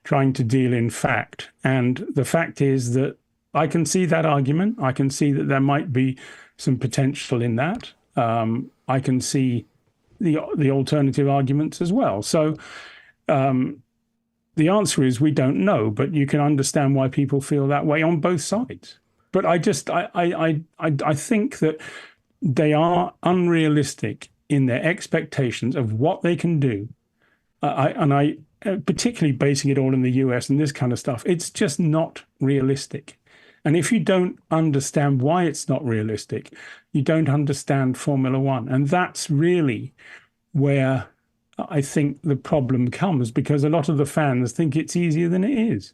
trying to deal in fact. And the fact is that I can see that argument. I can see that there might be some potential in that. I can see the alternative arguments as well. So the answer is we don't know, but you can understand why people feel that way on both sides. But I think that they are unrealistic in their expectations of what they can do. I particularly basing it all in the US and this kind of stuff, it's just not realistic. And if you don't understand why it's not realistic, you don't understand Formula One. And that's really where I think the problem comes, because a lot of the fans think it's easier than it is.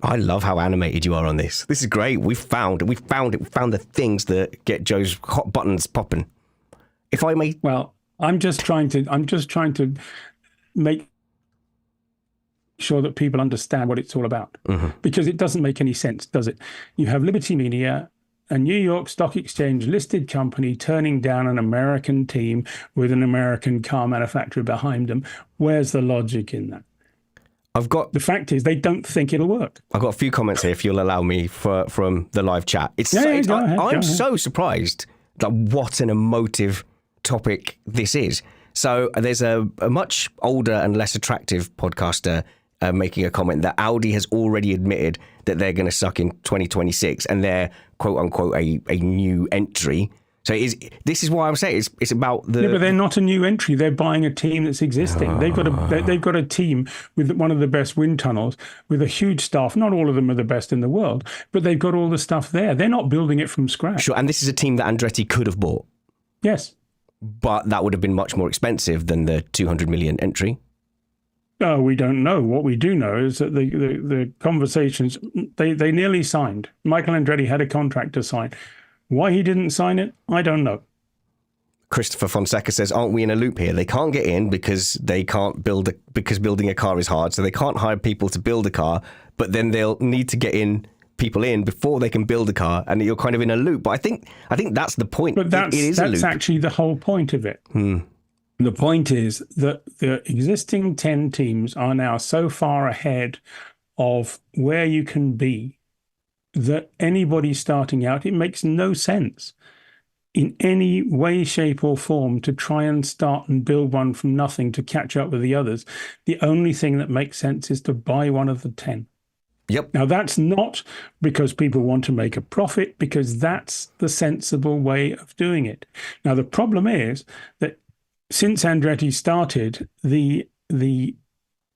I love how animated you are on this. This is great. We found it. We found the things that get Joe's hot buttons popping. If I may, well, I'm just trying to make sure that people understand what it's all about, because it doesn't make any sense, does it? You have Liberty Media, a New York Stock Exchange listed company, turning down an American team with an American car manufacturer behind them. Where's the logic in that? The fact is, they don't think it'll work. I've got a few comments here, if you'll allow me, from the live chat. I'm so surprised that what an emotive topic this is. So there's a much older and less attractive podcaster making a comment that Audi has already admitted that they're going to suck in 2026 and they're quote unquote a new entry. So this is why I'm saying it's about the. Yeah, but they're not a new entry. They're buying a team that's existing. They've got a team with one of the best wind tunnels, with a huge staff. Not all of them are the best in the world, but they've got all the stuff there. They're not building it from scratch. Sure, and this is a team that Andretti could have bought. Yes, but that would have been much more expensive than the 200 million entry. We don't know. What we do know is that the conversations they nearly signed. Michael Andretti had a contract to sign. Why he didn't sign it, I don't know. Christopher Fonseca says, aren't we in a loop here? They can't get in because they can't because building a car is hard. So they can't hire people to build a car, but then they'll need to get people in before they can build a car. And you're kind of in a loop. But I think that's the point. But that's a loop. Actually the whole point of it. The point is that the existing 10 teams are now so far ahead of where you can be that anybody starting out, it makes no sense in any way, shape or form to try and start and build one from nothing to catch up with the others. The only thing that makes sense is to buy one of the 10. Yep. Now, that's not because people want to make a profit, because that's the sensible way of doing it. Now, the problem is that since Andretti started, the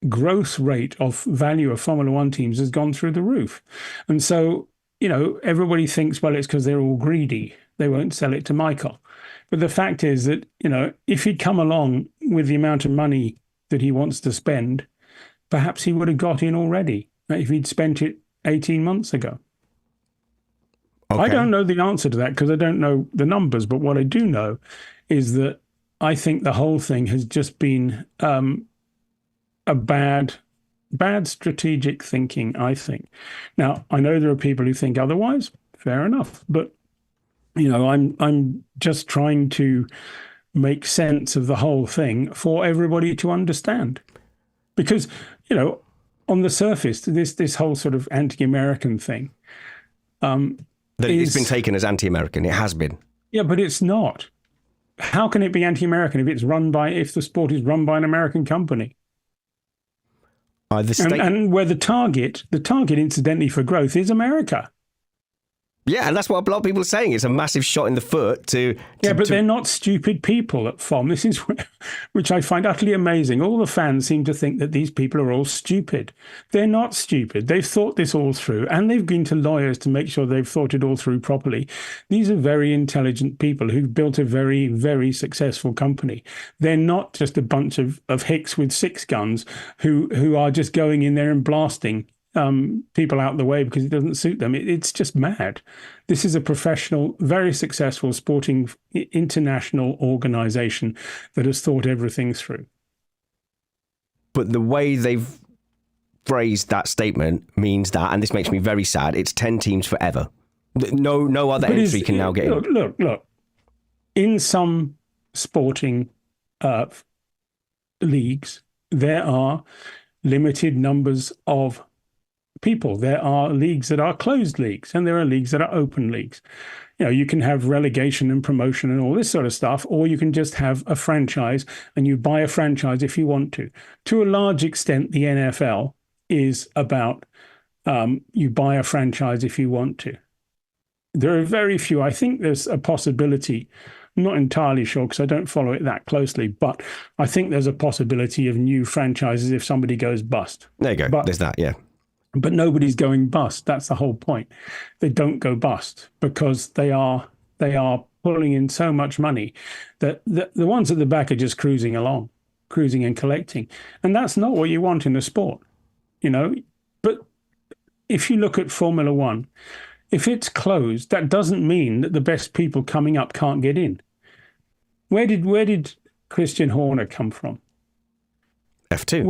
growth rate of value of Formula One teams has gone through the roof. And so, everybody thinks, well, it's because they're all greedy. They won't sell it to Michael. But the fact is that, if he'd come along with the amount of money that he wants to spend, perhaps he would have got in already if he'd spent it 18 months ago. Okay. I don't know the answer to that because I don't know the numbers. But what I do know is that I think the whole thing has just been a bad strategic thinking, I think. Now, I know there are people who think otherwise. Fair enough. But, I'm just trying to make sense of the whole thing for everybody to understand. Because, on the surface, this whole sort of anti-American thing. It's been taken as anti-American. It has been. Yeah, but it's not. How can it be anti-American if the sport is run by an American company? The state, And where the target incidentally for growth is America. yeah, and that's what a lot of people are saying. It's a massive shot in the foot to Yeah, but they're not stupid people at FOM. This is which I find utterly amazing. All the fans seem to think that these people are all stupid. They're not stupid. They've thought this all through, and they've been to lawyers to make sure they've thought it all through properly. These are very intelligent people who've built a very, very successful company. They're not just a bunch of hicks with six guns who are just going in there and blasting people out the way because it doesn't suit them. It's just mad. This is a professional, very successful sporting international organization that has thought everything through. But the way they've phrased that statement means that, and this makes me very sad, it's 10 teams forever. No other entry can now get in. Look. In some sporting leagues, there are limited numbers of people. There are leagues that are closed leagues, and there are leagues that are open leagues. You can have relegation and promotion and all this sort of stuff, or you can just have a franchise and you buy a franchise if you want to. To a large extent, the NFL is about you buy a franchise if you want to. There are very few. I think there's a possibility. I'm not entirely sure because I don't follow it that closely, but I think there's a possibility of new franchises if somebody goes bust. There you go. There's that, yeah. But nobody's going bust. That's the whole point. They don't go bust because they are pulling in so much money that the ones at the back are just cruising along, cruising and collecting. And that's not what you want in a sport, But if you look at Formula One, if it's closed, that doesn't mean that the best people coming up can't get in. Where did Christian Horner come from? F2.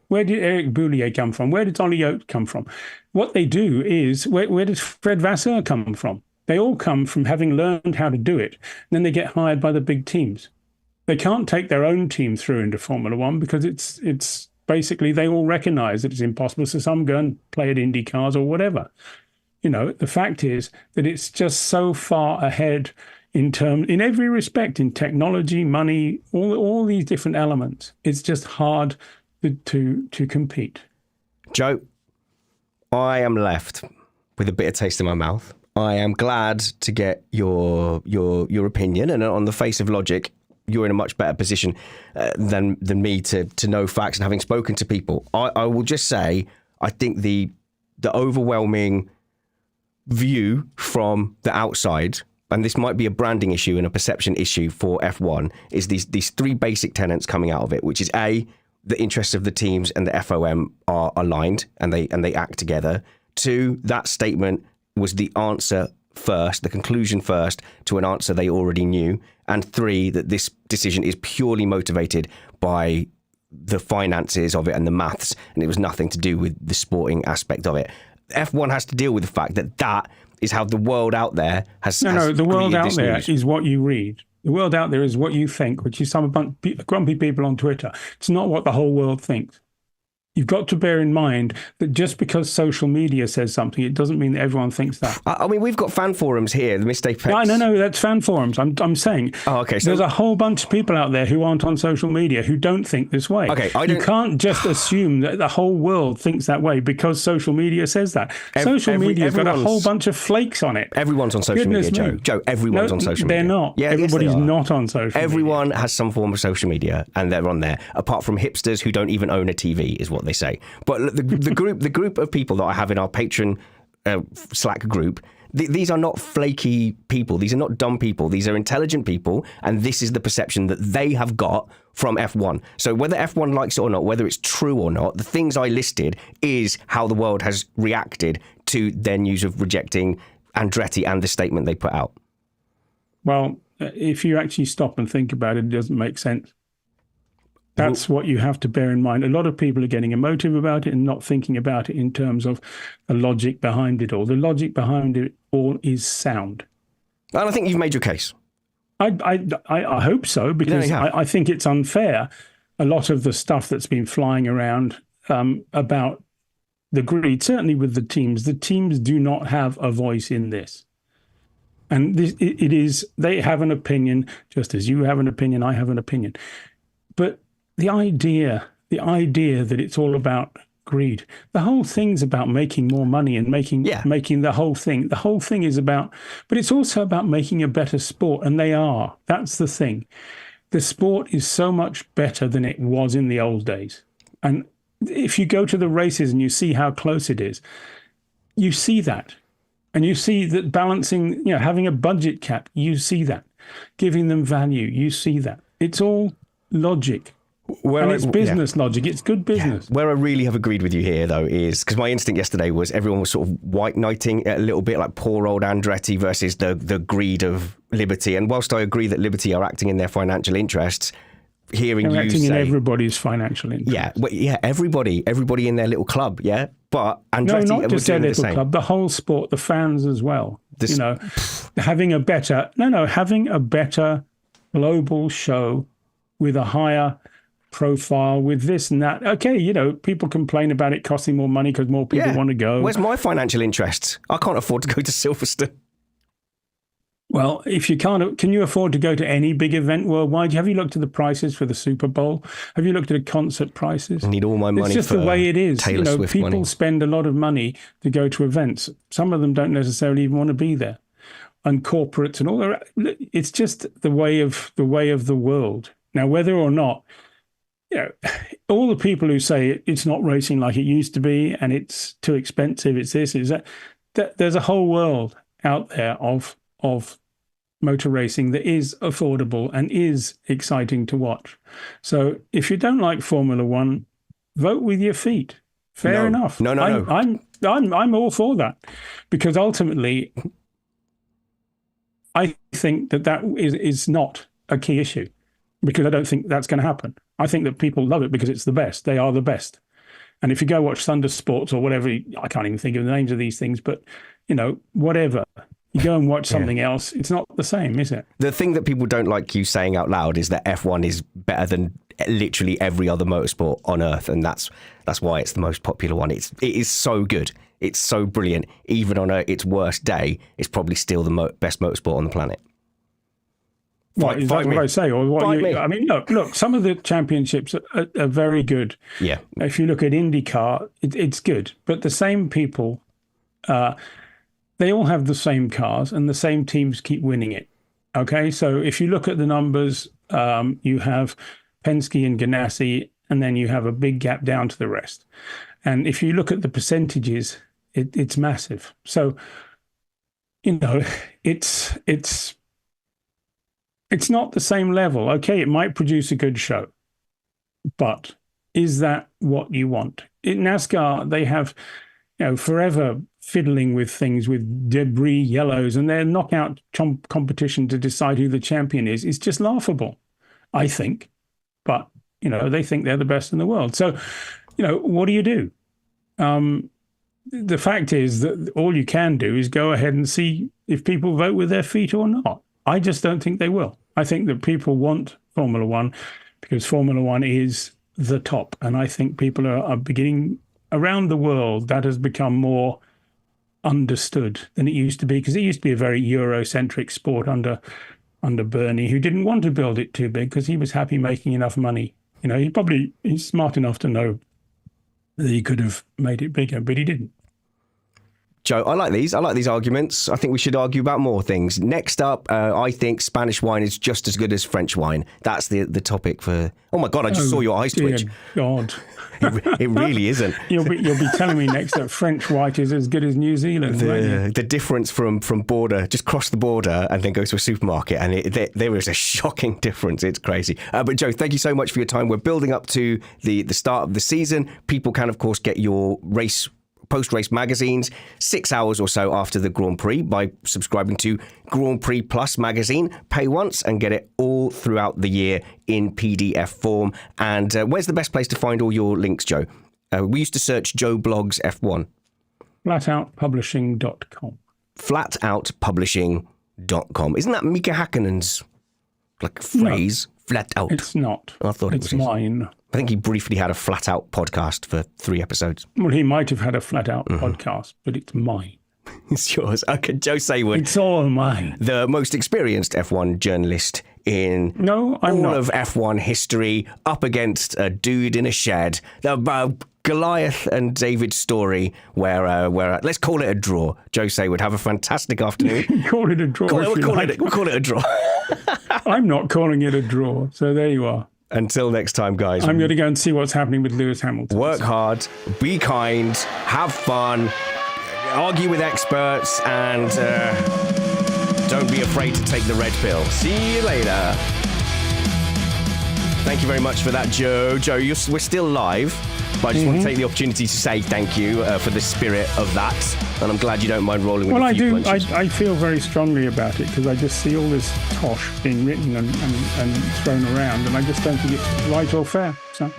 Where did Eric Boulier come from? Where did Ollie Oates come from? What they do is, where did Fred Vasseur come from? They all come from having learned how to do it. And then they get hired by the big teams. They can't take their own team through into Formula One because it's basically they all recognize that it's impossible. So some go and play at Indy cars or whatever. The fact is that it's just so far ahead in every respect, in technology, money, all these different elements. It's just hard to compete. Joe, I am left with a bitter taste in my mouth. I am glad to get your opinion, and on the face of logic, you're in a much better position than me to know facts and having spoken to people. I will just say, I think the overwhelming view from the outside, and this might be a branding issue and a perception issue for F1, is these three basic tenets coming out of it, which is A, the interests of the teams and the FOM are aligned and they act together. 2, that statement was the answer first, the conclusion first to an answer they already knew. And 3, that this decision is purely motivated by the finances of it and the maths, and it was nothing to do with the sporting aspect of it. F1 has to deal with the fact that is how the world out there has. No, the world out there is what you read. The world out there is what you think, which is some grumpy people on Twitter. It's not what the whole world thinks. You've got to bear in mind that just because social media says something, it doesn't mean that everyone thinks that. I mean, we've got fan forums here, the Missed Apex. No, that's fan forums. I'm saying. Oh, okay. So there's a whole bunch of people out there who aren't on social media who don't think this way. Okay, you can't just assume that the whole world thinks that way because social media says that. Social media's got a whole bunch of flakes on it. Everyone's on social media, Joe. Joe, everyone's on social media. They're not. Yeah, everybody's yes, they are. not on social media. Everyone has some form of social media, and they're on there. Apart from hipsters who don't even own a TV, is what they say. But the group of people that I have in our Patreon Slack group, these are not flaky people. These are not dumb people. These are intelligent people, and this is the perception that they have got from F1. So whether F1 likes it or not, whether it's true or not, the things I listed is how the world has reacted to their news of rejecting Andretti and the statement they put out. Well, if you actually stop and think about it, it doesn't make sense. That's what you have to bear in mind. A lot of people are getting emotive about it and not thinking about it in terms of the logic behind it all. The logic behind it all is sound. And I think you've made your case. I hope so, because I think it's unfair. A lot of the stuff that's been flying around about the greed, certainly with the teams do not have a voice in this. And it is, they have an opinion, just as you have an opinion, I have an opinion. But the idea that it's all about greed, the whole thing's about making more money and making the whole thing is about, but it's also about making a better sport. And that's the thing. The sport is so much better than it was in the old days. And if you go to the races and you see how close it is, you see that. And you see that balancing, having a budget cap, you see that. Giving them value, you see that. It's all logic. And it's business logic. It's good business. Yeah. Where I really have agreed with you here, though, is because my instinct yesterday was everyone was sort of white knighting it a little bit, like poor old Andretti versus the greed of Liberty. And whilst I agree that Liberty are acting in their financial interests, hearing They're you acting say... in everybody's financial interest. Yeah, everybody in their little club, yeah? But Andretti not just their little the club, the whole sport, the fans as well. Having a better global show with a higher profile, with this and that. Okay, people complain about it costing more money because more people want to go. Where's my financial interests? I can't afford to go to Silverstone. Well, if you can't, can you afford to go to any big event worldwide? Have you looked at the prices for the Super Bowl? Have you looked at the concert prices? I need all my money. It's just the way it is. Taylor Swift people money. Spend a lot of money to go to events. Some of them don't necessarily even want to be there, and corporates and all that. It's just the way of the world. Now, whether or not, all the people who say it's not racing like it used to be and it's too expensive, it's this, it's that, there's a whole world out there of motor racing that is affordable and is exciting to watch. So if you don't like Formula One, vote with your feet. Fair enough. No. I'm all for that, because ultimately, I think that is not a key issue, because I don't think that's going to happen. I think that people love it because it's the best. They are the best. And if you go watch Thunder Sports or whatever, I can't even think of the names of these things, but whatever. You go and watch something else, it's not the same, is it? The thing that people don't like you saying out loud is that F1 is better than literally every other motorsport on Earth, and that's why it's the most popular one. It is so good. It's so brilliant. Even on its worst day, it's probably still the best motorsport on the planet. Is that what I say? Or what? I mean, look. Some of the championships are very good. Yeah. If you look at IndyCar, it's good, but the same people. They all have the same cars and the same teams keep winning it. Okay, so if you look at the numbers, you have Penske and Ganassi, and then you have a big gap down to the rest. And if you look at the percentages, it's massive. So, it's not the same level. Okay, it might produce a good show, but is that what you want? In NASCAR, they have, forever fiddling with things with debris yellows, and their knockout competition to decide who the champion is just laughable, I think. But, they think they're the best in the world. So, what do you do? The fact is that all you can do is go ahead and see if people vote with their feet or not. I just don't think they will. I think that people want Formula One because Formula One is the top. And I think people are beginning around the world, that has become more understood than it used to be, because it used to be a very Eurocentric sport under Bernie, who didn't want to build it too big because he was happy making enough money. He's smart enough to know that he could have made it bigger, but he didn't. Joe, I like these arguments. I think we should argue about more things. Next up, I think Spanish wine is just as good as French wine. That's the topic for... Oh my God, I just saw your eyes twitch. God. It really isn't. You'll be telling me next that French white is as good as New Zealand. The difference from border, just cross the border and then go to a supermarket, and there is a shocking difference. It's crazy. But Joe, thank you so much for your time. We're building up to the start of the season. People can, of course, get your post-race magazines 6 hours or so after the Grand Prix by subscribing to Grand Prix Plus magazine. Pay once and get it all throughout the year in PDF form. And where's the best place to find all your links, Joe? We used to search Joe Blogs F1. Flatoutpublishing.com. Flatoutpublishing.com. Isn't that Mika Hakkinen's phrase? No, flat out. It's not. I thought it's mine. I think he briefly had a Flat Out podcast for 3 episodes. Well, he might have had a Flat Out podcast, but it's mine. It's yours. Okay, Joe Saywood, It's all mine. the most experienced F1 journalist in No, I'm all not. of F1 history, up against a dude in a shed. Goliath and David's story, where let's call it a draw. Joe Saywood, have a fantastic afternoon. Call it a draw. We'll if you like. call it a draw. I'm not calling it a draw. So there you are. Until next time, guys. I'm going to go and see what's happening with Lewis Hamilton. Work hard, be kind, have fun, argue with experts, and don't be afraid to take the red pill. See you later. Thank you very much for that, Joe. Joe, we're still live, but I just want to take the opportunity to say thank you for the spirit of that, and I'm glad you don't mind rolling with a few punches. I feel very strongly about it because I just see all this tosh being written and thrown around, and I just don't think it's right or fair. So.